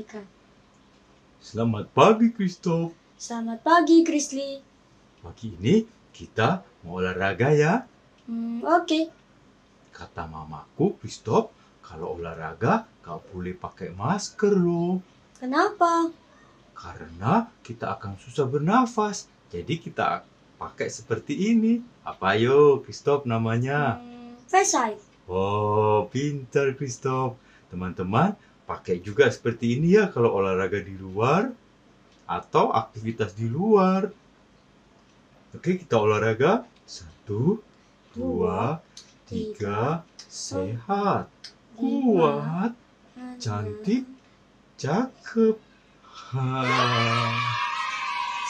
Eka. Selamat pagi, Christoph. Selamat pagi, Chrisley. Pagi ini kita mau olahraga ya. Oke. Kata mamaku, Christoph, kalau olahraga gak boleh pakai masker loh. Kenapa? Karena kita akan susah bernafas. Jadi kita pakai seperti ini. Apa yo, Christoph namanya? Face. Oh, pintar Christoph. Teman-teman, pakai juga seperti ini ya kalau olahraga di luar atau aktivitas di luar. Oke, kita olahraga. 1, 2, 3. Sehat, kuat, cantik, cakep.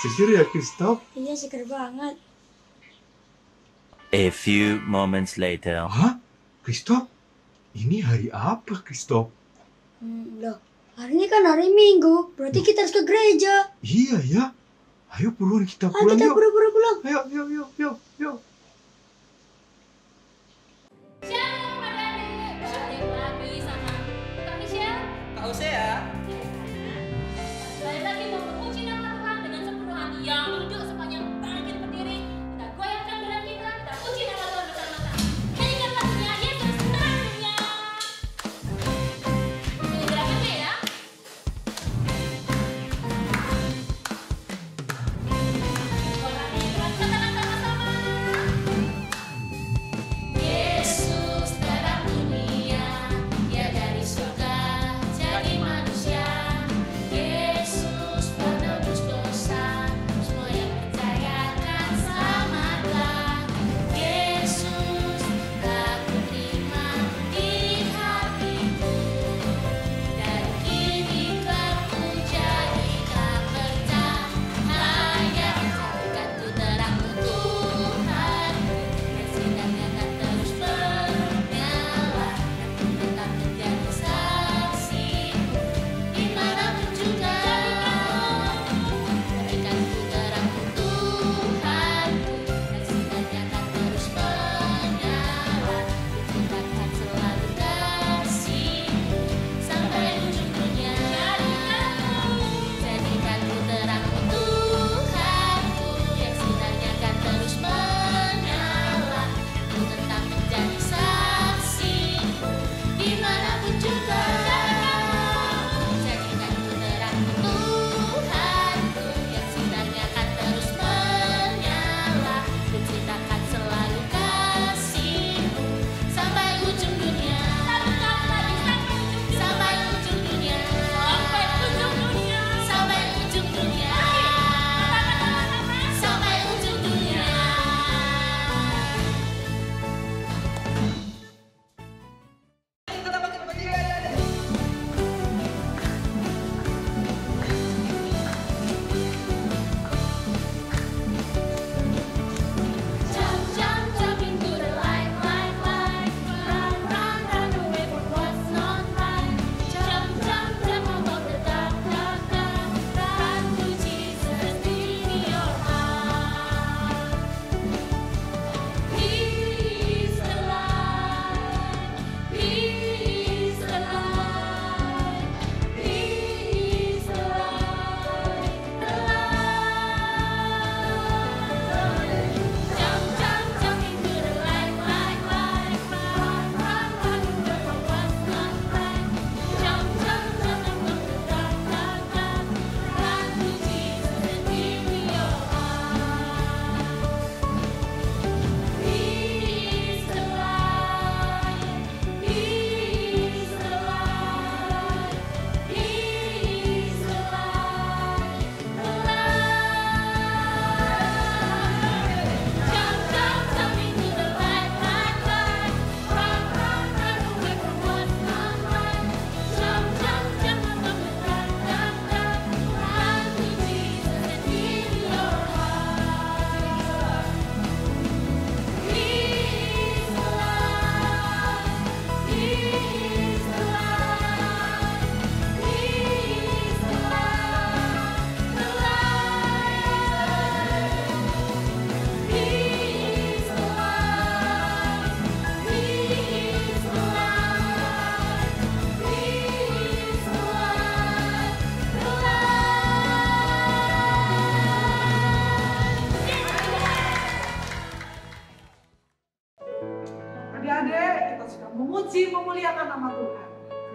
Seger ya, Christoph? Iya, seger banget. A few moments later. Hah? Christoph? Ini hari apa, Christoph? Loh, hari ini kan hari Minggu. Berarti kita harus ke gereja. Iya ya. Ayo buruan kita Ayo pulang kita yuk. buru-buru pulang. Yuk. Shalom adik-adik, balik lagi sama Kak Michelle. Kak Hosea. Balik lagi mau memuji nama Tuhan dengan sepenuh hati yang duduk sepanjang bangkit berdiri. Kita goyangkan badan kita, kita puji nama Tuhan bersama-sama. Nyanyikan lagunya Yesus terang dunia. Ini gerakannya ya. Olahraga sama-sama.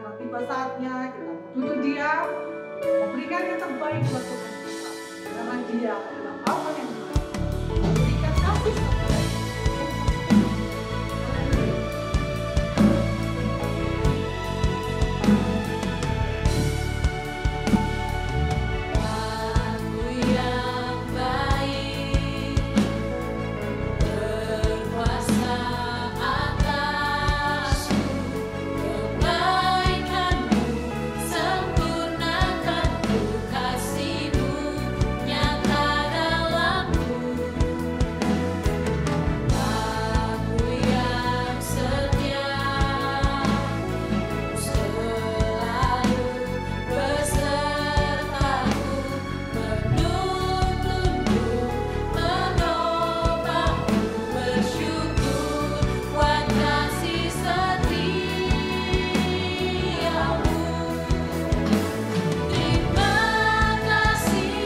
telah tiba saatnya kita duduk diam, memberikan yang terbaik buat Tuhan kita. Karena Dia adalah Allah yang baik, memberikan kasih terbaik. Aku yang baik, berkuasa atasku, kebaikanmu sempurnakan ku, kasih-Mu nyata dalamku. Aku yang setia, selalu besertaku, menuntunku, menopangku, bersyukur buat kasih setiamu. Terima kasih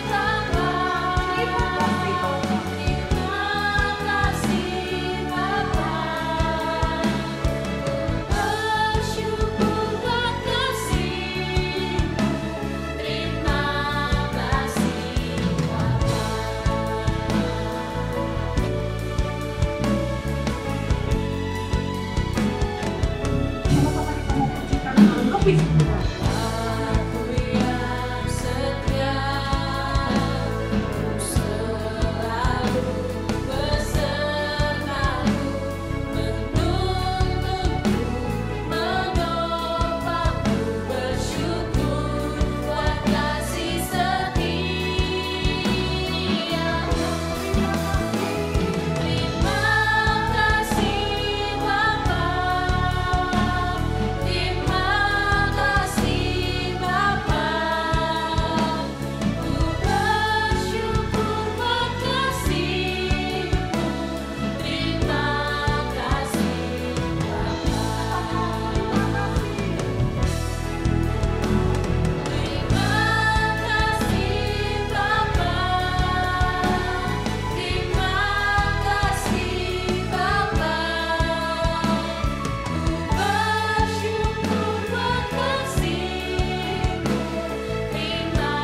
Bapa, terima kasih Bapa, bersyukur buat kasih-Mu. Terima kasih Bapa. Sama-sama kita memujikan dalam lebih Tuhan. Aku yang setia, selalu besertaku, menuntunku, menopangku, bersyukur buat kasih setiamu. Terima kasih Bapa, terima kasih Bapa, ku bersyukur buat kasih-Mu. Terima kasih Bapa. Terima kasih Bapa, terima kasih Bapa, ku bersyukur buat kasih-Mu. Terima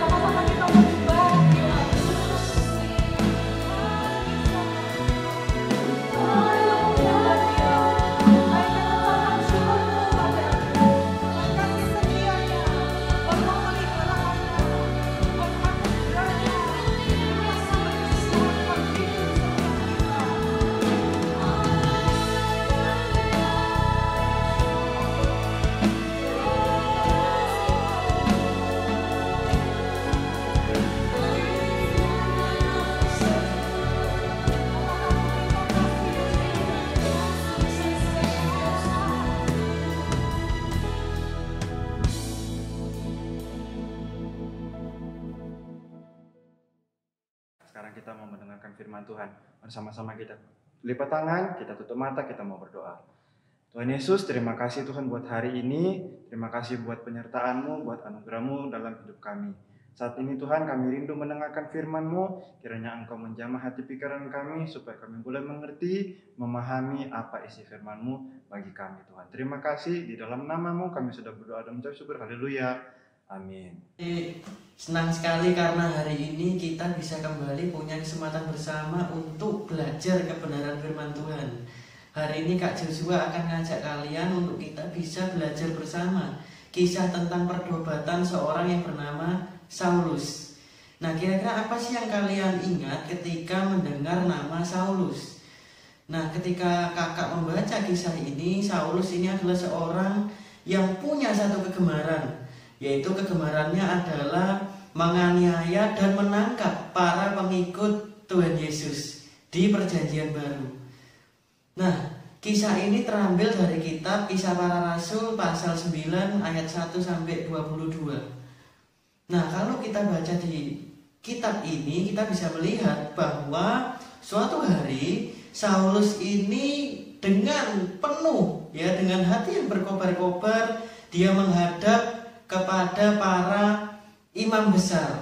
Sama-sama kita menyembah Dia. Ayo menyembah Dia. Ayo kita syukur kepada Dia. Kasih setianya, buat pemeliharaannya, buat anugerahnya. Terima kasih Tuhan hidup kita. Sekarang kita mau mendengarkan firman Tuhan. Bersama-sama kita lipat tangan, kita tutup mata, kita mau berdoa. Tuhan Yesus, terima kasih Tuhan buat hari ini. Terima kasih buat penyertaan-Mu, buat anugerah-Mu dalam hidup kami. Saat ini Tuhan, kami rindu mendengarkan firman-Mu. Kiranya Engkau menjamah hati pikiran kami, supaya kami boleh mengerti, memahami apa isi firman-Mu bagi kami Tuhan. Terima kasih, di dalam nama-Mu kami sudah berdoa dan mengucap syukur. Haleluya. Amin. Senang sekali karena hari ini kita bisa kembali punya kesempatan bersama untuk belajar kebenaran firman Tuhan. Hari ini Kak Joshua akan ngajak kalian untuk kita bisa belajar bersama kisah tentang pertobatan seorang yang bernama Saulus. Nah, kira-kira apa sih yang kalian ingat ketika mendengar nama Saulus? Nah, ketika kakak membaca kisah ini, Saulus ini adalah seorang yang punya satu kegemaran, yaitu kegemarannya adalah menganiaya dan menangkap para pengikut Tuhan Yesus di Perjanjian Baru. Nah, kisah ini terambil dari kitab Kisah Para Rasul pasal 9 ayat 1 sampai 22. Nah, kalau kita baca di kitab ini, kita bisa melihat bahwa suatu hari Saulus ini dengan penuh ya, dengan hati yang berkobar-kobar, dia menghadap kepada para imam besar.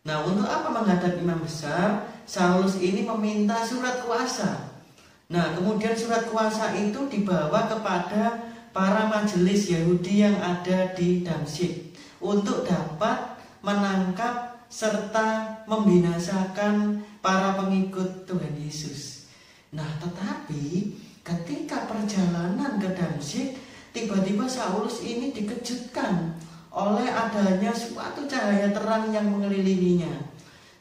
Nah, untuk apa menghadap imam besar? Saulus ini meminta surat kuasa. Nah, kemudian surat kuasa itu dibawa kepada para majelis Yahudi yang ada di Damsyik untuk dapat menangkap serta membinasakan para pengikut Tuhan Yesus. Nah, tetapi ketika perjalanan ke Damsyik, tiba-tiba Saulus ini dikejutkan oleh adanya suatu cahaya terang yang mengelilinginya.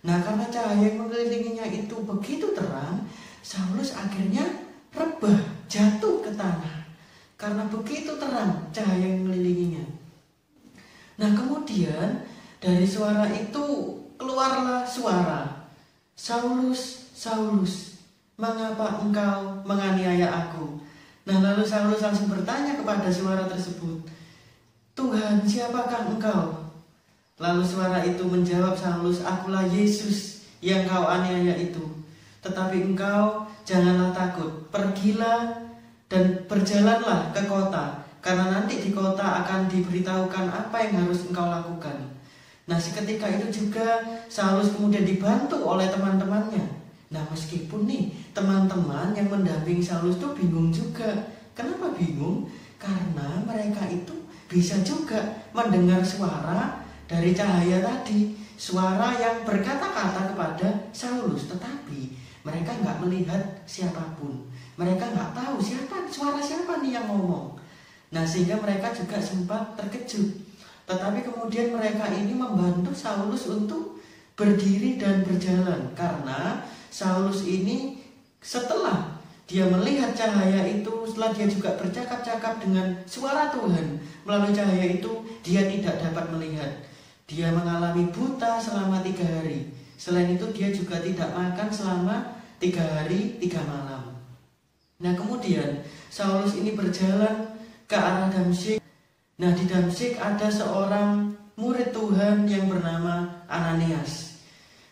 Nah, karena cahaya yang mengelilinginya itu begitu terang, Saulus akhirnya rebah, jatuh ke tanah. Karena begitu terang cahaya yang mengelilinginya. Nah, kemudian dari suara itu keluarlah suara, "Saulus, Saulus, mengapa engkau menganiaya aku?" Nah, lalu Saulus langsung bertanya kepada suara tersebut, "Tuhan, siapakah engkau?" Lalu suara itu menjawab Saulus, "Akulah Yesus yang kau aniaya itu. Tetapi engkau janganlah takut, pergilah dan berjalanlah ke kota, karena nanti di kota akan diberitahukan apa yang harus engkau lakukan." Nah, seketika itu juga Saulus kemudian dibantu oleh teman-temannya. Nah, meskipun nih teman-teman yang mendampingi Saulus itu bingung juga. Kenapa bingung? Karena mereka itu bisa juga mendengar suara dari cahaya tadi, suara yang berkata-kata kepada Saulus, tetapi mereka nggak melihat siapapun. Mereka nggak tahu suara siapa nih yang ngomong. Nah, sehingga mereka juga sempat terkejut. Tetapi kemudian mereka ini membantu Saulus untuk berdiri dan berjalan, karena Saulus ini setelah dia melihat cahaya itu, setelah dia juga bercakap-cakap dengan suara Tuhan melalui cahaya itu, dia tidak dapat melihat. Dia mengalami buta selama 3 hari. Selain itu dia juga tidak makan selama 3 hari 3 malam. Nah, kemudian Saulus ini berjalan ke arah Damsyik. Nah, di Damsyik ada seorang murid Tuhan yang bernama Ananias.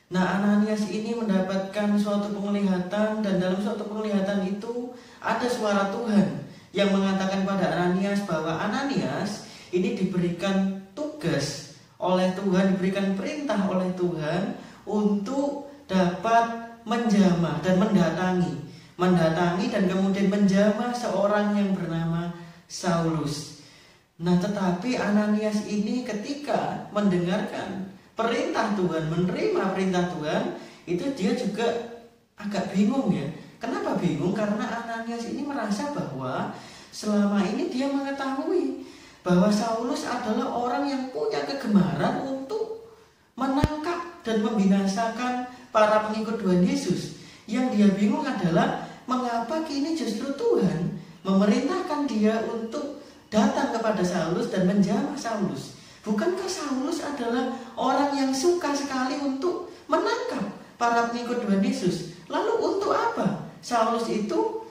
Nah, Ananias ini mendapatkan suatu penglihatan, dan dalam suatu penglihatan itu ada suara Tuhan yang mengatakan pada Ananias bahwa Ananias ini diberikan tugas oleh Tuhan, diberikan perintah oleh Tuhan untuk dapat menjamah dan mendatangi dan kemudian menjamah seorang yang bernama Saulus. Nah, tetapi Ananias ini ketika mendengarkan perintah Tuhan, menerima perintah Tuhan, itu dia juga agak bingung ya. Kenapa bingung? Karena Ananias ini merasa bahwa selama ini dia mengetahui bahwa Saulus adalah orang yang punya kegemaran untuk menangkap dan membinasakan para pengikut Tuhan Yesus. Yang dia bingung adalah mengapa kini justru Tuhan memerintahkan dia untuk datang kepada Saulus dan menjamah Saulus. Bukankah Saulus adalah orang yang suka sekali untuk menangkap para pengikut Tuhan Yesus? Lalu untuk apa Saulus itu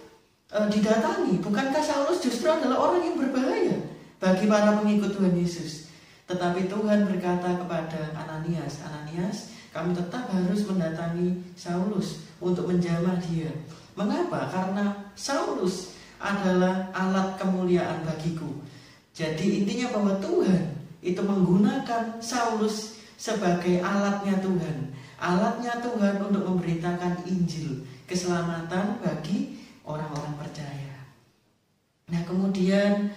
didatangi? Bukankah Saulus justru adalah orang yang berbahaya bagi para pengikut Tuhan Yesus? Tetapi Tuhan berkata kepada Ananias, "Ananias, kamu tetap harus mendatangi Saulus untuk menjamah dia." Mengapa? Karena Saulus adalah alat kemuliaan bagiku. Jadi intinya bahwa Tuhan itu menggunakan Saulus sebagai alatnya Tuhan. Alatnya Tuhan untuk memberitakan Injil, keselamatan bagi orang-orang percaya. Nah, kemudian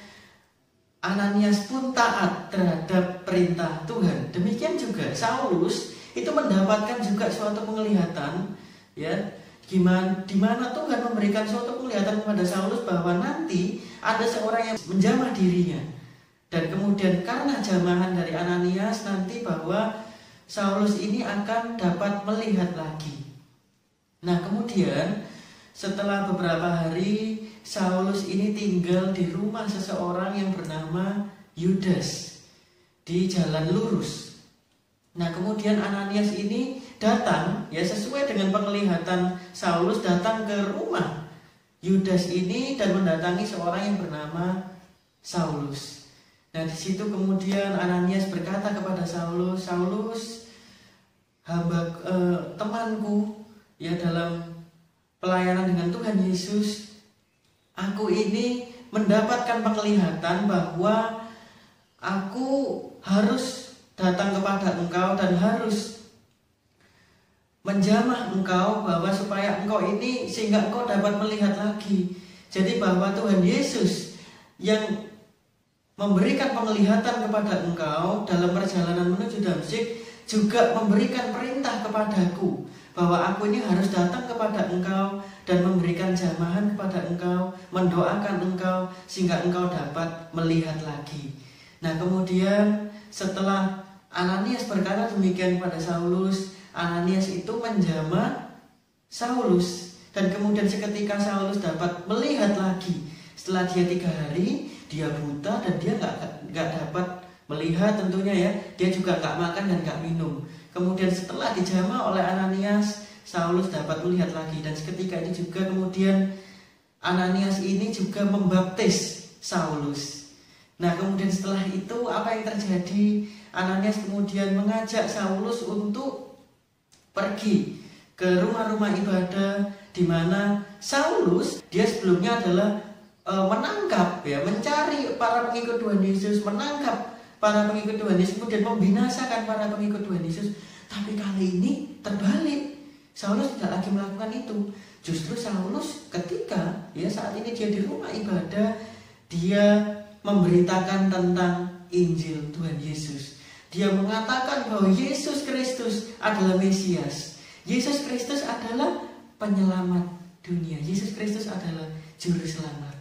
Ananias pun taat terhadap perintah Tuhan. Demikian juga Saulus itu mendapatkan juga suatu penglihatan, ya, di mana Tuhan memberikan suatu penglihatan kepada Saulus bahwa nanti ada seorang yang menjamah dirinya. Dan kemudian karena jamahan dari Ananias nanti bahwa Saulus ini akan dapat melihat lagi. Nah, kemudian setelah beberapa hari Saulus ini tinggal di rumah seseorang yang bernama Yudas di Jalan Lurus. Nah, kemudian Ananias ini datang, ya, sesuai dengan penglihatan Saulus, datang ke rumah Yudas ini dan mendatangi seorang yang bernama Saulus. Nah, di situ kemudian Ananias berkata kepada Saulus, "Saulus, temanku, ya, dalam pelayanan dengan Tuhan Yesus, aku ini mendapatkan penglihatan bahwa aku harus datang kepada Engkau dan harus menjamah Engkau, bahwa supaya Engkau ini sehingga Engkau dapat melihat lagi. Jadi bahwa Tuhan Yesus yang memberikan penglihatan kepada Engkau dalam perjalanan menuju Damsyik juga memberikan perintah kepadaku bahwa aku ini harus datang kepada Engkau dan memberikan jamahan kepada Engkau, mendoakan Engkau sehingga Engkau dapat melihat lagi. Nah, kemudian setelah Ananias berkata demikian kepada Saulus, Ananias itu menjamah Saulus, dan kemudian seketika Saulus dapat melihat lagi. Setelah dia 3 hari, dia buta dan dia nggak dapat melihat tentunya ya. Dia juga nggak makan dan nggak minum. Kemudian setelah dijamah oleh Ananias, Saulus dapat melihat lagi. Dan seketika itu juga kemudian Ananias ini juga membaptis Saulus. Nah, kemudian setelah itu apa yang terjadi? Ananias kemudian mengajak Saulus untuk pergi ke rumah-rumah ibadah, di mana Saulus dia sebelumnya adalah menangkap ya, mencari para pengikut Tuhan Yesus, menangkap para pengikut Tuhan Yesus, kemudian membinasakan para pengikut Tuhan Yesus. Tapi kali ini terbalik, Saulus tidak lagi melakukan itu. Justru Saulus ketika ya saat ini dia di rumah ibadah, dia memberitakan tentang Injil Tuhan Yesus. Dia mengatakan bahwa Yesus Kristus adalah Mesias. Yesus Kristus adalah penyelamat dunia. Yesus Kristus adalah juru selamat.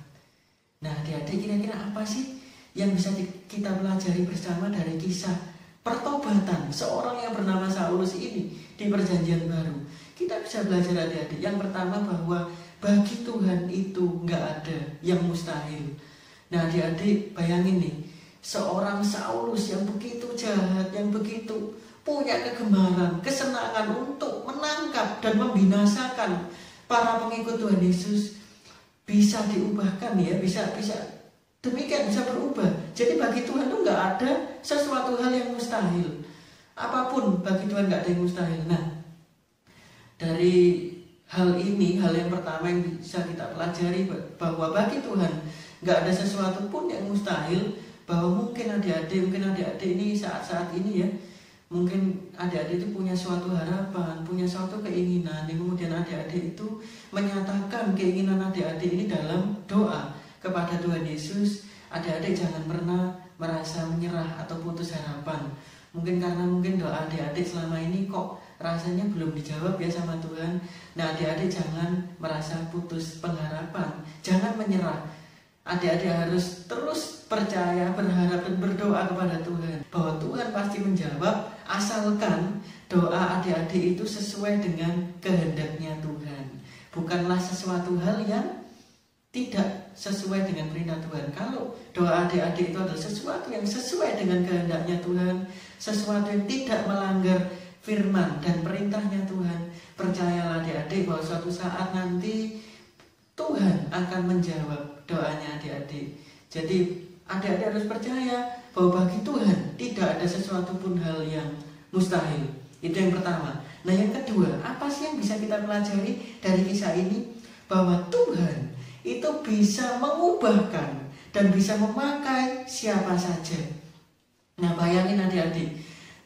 Nah, adik-adik, kira-kira apa sih yang bisa kita pelajari bersama dari kisah pertobatan seorang yang bernama Saulus ini di Perjanjian Baru? Kita bisa belajar, adik-adik, yang pertama bahwa bagi Tuhan itu nggak ada yang mustahil. Nah, adik-adik, bayangin nih, seorang Saulus yang begitu jahat, yang begitu punya kegemaran, kesenangan untuk menangkap dan membinasakan para pengikut Tuhan Yesus, bisa diubahkan ya, bisa demikian, bisa berubah. Jadi bagi Tuhan itu nggak ada sesuatu hal yang mustahil. Apapun bagi Tuhan nggak ada yang mustahil. Nah, dari hal ini, hal yang pertama yang bisa kita pelajari bahwa bagi Tuhan nggak ada sesuatu pun yang mustahil. Bahwa mungkin adik-adik ini saat-saat ini ya, mungkin adik-adik itu punya suatu harapan, punya suatu keinginan, yang kemudian adik-adik itu menyatakan keinginan adik-adik ini dalam doa kepada Tuhan Yesus. Adik-adik jangan pernah merasa menyerah atau putus harapan. Mungkin karena doa adik-adik selama ini kok rasanya belum dijawab ya sama Tuhan. Nah, adik-adik jangan merasa putus pengharapan, jangan menyerah. Adik-adik harus terus percaya, berharap dan berdoa kepada Tuhan bahwa Tuhan pasti menjawab, asalkan doa adik-adik itu sesuai dengan kehendaknya Tuhan. Bukanlah sesuatu hal yang tidak sesuai dengan perintah Tuhan. Kalau doa adik-adik itu adalah sesuatu yang sesuai dengan kehendaknya Tuhan, sesuatu yang tidak melanggar firman dan perintahnya Tuhan, percayalah adik-adik bahwa suatu saat nanti Tuhan akan menjawab doanya adik-adik. Jadi adik-adik harus percaya bahwa bagi Tuhan tidak ada sesuatu pun hal yang mustahil. Itu yang pertama. Nah, yang kedua, apa sih yang bisa kita pelajari dari kisah ini? Bahwa Tuhan itu bisa mengubahkan dan bisa memakai siapa saja. Nah, bayangin adik-adik,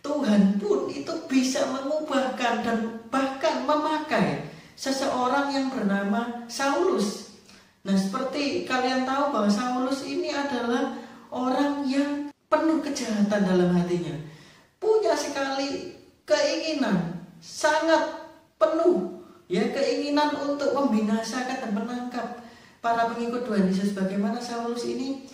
Tuhan pun itu bisa mengubahkan dan bahkan memakai seseorang yang bernama Saulus. Nah, seperti kalian tahu bahwa Saulus ini adalah orang yang penuh kejahatan dalam hatinya, punya sekali keinginan, sangat penuh ya, keinginan untuk membinasakan dan menangkap para pengikut Tuhan Yesus. Bagaimana Saulus ini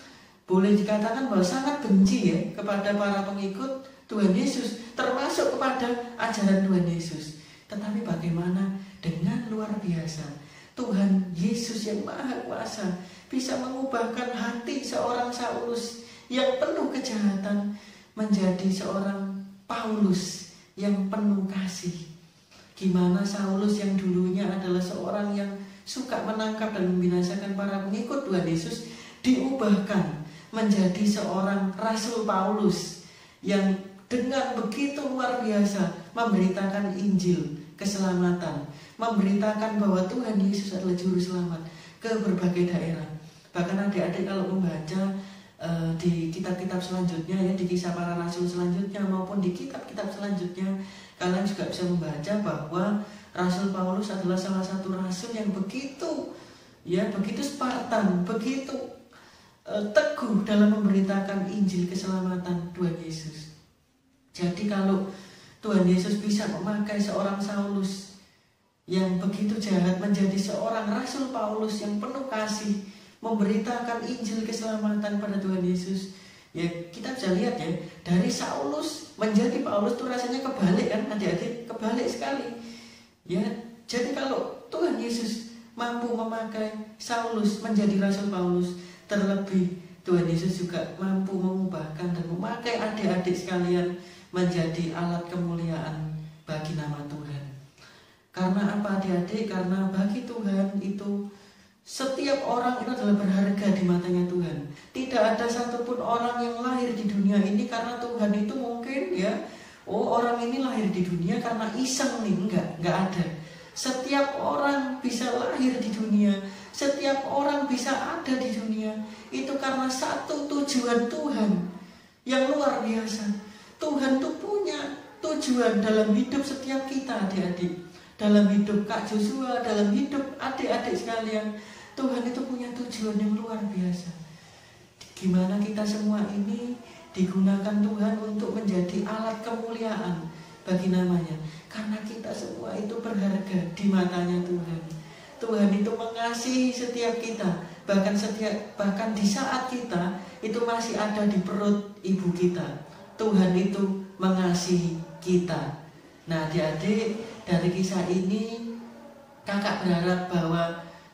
boleh dikatakan bahwa sangat benci ya kepada para pengikut Tuhan Yesus, termasuk kepada ajaran Tuhan Yesus. Tetapi bagaimana dengan luar biasa Tuhan Yesus yang Maha Kuasa bisa mengubahkan hati seorang Saulus yang penuh kejahatan menjadi seorang Paulus yang penuh kasih. Gimana Saulus yang dulunya adalah seorang yang suka menangkap dan membinasakan para pengikut Tuhan Yesus diubahkan menjadi seorang Rasul Paulus yang dengan begitu luar biasa memberitakan Injil keselamatan, memberitakan bahwa Tuhan Yesus adalah juru selamat ke berbagai daerah. Bahkan adik-adik kalau membaca di kitab-kitab selanjutnya ya, di Kisah Para Rasul selanjutnya maupun di kitab-kitab selanjutnya, kalian juga bisa membaca bahwa Rasul Paulus adalah salah satu rasul yang begitu Spartan, begitu teguh dalam memberitakan Injil keselamatan Tuhan Yesus. Jadi kalau Tuhan Yesus bisa memakai seorang Saulus yang begitu jahat menjadi seorang Rasul Paulus yang penuh kasih, memberitakan Injil keselamatan pada Tuhan Yesus, ya kita bisa lihat ya, dari Saulus menjadi Paulus itu rasanya kebalik kan adik-adik, kebalik sekali ya. Jadi kalau Tuhan Yesus mampu memakai Saulus menjadi Rasul Paulus, terlebih Tuhan Yesus juga mampu mengubahkan dan memakai adik-adik sekalian menjadi alat kemuliaan bagi nama Tuhan. Karena apa adik-adik? Karena bagi Tuhan itu setiap orang itu adalah berharga di matanya Tuhan. Tidak ada satupun orang yang lahir di dunia ini karena Tuhan itu mungkin ya, orang ini lahir di dunia karena iseng nih, enggak ada. Setiap orang bisa lahir di dunia, setiap orang bisa ada di dunia itu karena satu tujuan Tuhan yang luar biasa. Tuhan tuh punya tujuan dalam hidup setiap kita adik-adik, dalam hidup Kak Joshua, dalam hidup adik-adik sekalian. Tuhan itu punya tujuan yang luar biasa. Gimana kita semua ini digunakan Tuhan untuk menjadi alat kemuliaan bagi namanya. Karena kita semua itu berharga di matanya Tuhan. Tuhan itu mengasihi setiap kita. Bahkan di saat kita itu masih ada di perut ibu kita, Tuhan itu mengasihi kita. Nah adik-adik, dari kisah ini kakak berharap bahwa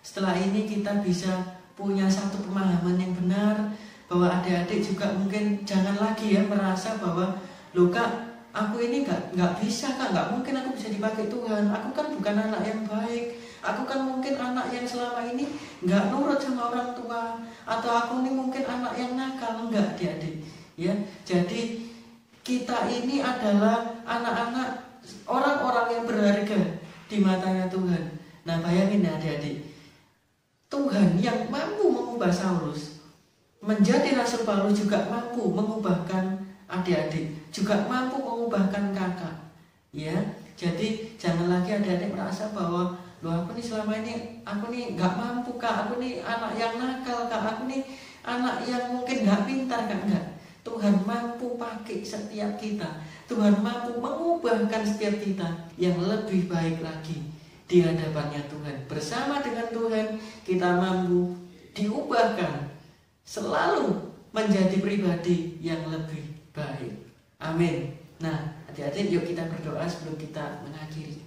setelah ini kita bisa punya satu pemahaman yang benar, bahwa adik-adik juga mungkin jangan lagi ya merasa bahwa loh Kak, aku ini nggak bisa Kak, nggak mungkin aku bisa dipakai Tuhan. Aku kan bukan anak yang baik, aku kan mungkin anak yang selama ini nggak nurut sama orang tua, atau aku ini mungkin anak yang nakal. Enggak adik-adik ya. Jadi kita ini adalah anak-anak, orang-orang yang berharga di matanya Tuhan. Nah bayangin ya adik-adik, Tuhan yang mampu mengubah Saulus menjadi Rasul Paulus juga mampu mengubahkan adik-adik, juga mampu mengubahkan kakak ya. Jadi jangan lagi adik-adik merasa bahwa loh aku nih selama ini aku nih nggak mampu Kak, aku nih anak yang nakal Kak, aku nih anak yang mungkin nggak pintar Kak. Enggak, Tuhan mampu pakai setiap kita, Tuhan mampu mengubahkan setiap kita yang lebih baik lagi di hadapannya Tuhan. Bersama dengan Tuhan kita mampu diubahkan selalu menjadi pribadi yang lebih baik. Amin. Nah adik-adik yuk kita berdoa sebelum kita mengakhiri.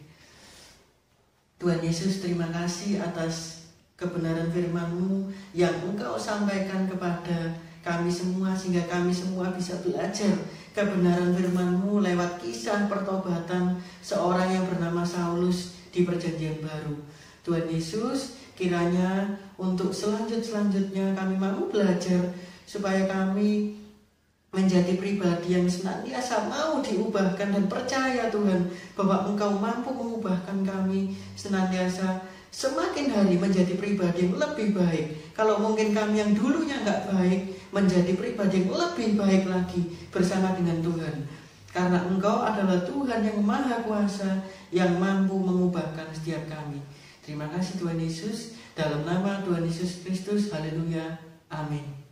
Tuhan Yesus, terima kasih atas kebenaran firman-Mu yang Engkau sampaikan kepada kami semua, sehingga kami semua bisa belajar kebenaran firman-Mu lewat kisah pertobatan seorang yang bernama Saulus di Perjanjian Baru. Tuhan Yesus, kiranya untuk selanjutnya kami mau belajar supaya kami menjadi pribadi yang senantiasa mau diubahkan dan percaya Tuhan bahwa Engkau mampu mengubahkan kami senantiasa semakin hari menjadi pribadi yang lebih baik. Kalau mungkin kami yang dulunya nggak baik, menjadi pribadi yang lebih baik lagi bersama dengan Tuhan. Karena Engkau adalah Tuhan yang Maha Kuasa yang mampu mengubahkan setiap kami. Terima kasih Tuhan Yesus, dalam nama Tuhan Yesus Kristus, haleluya, amin.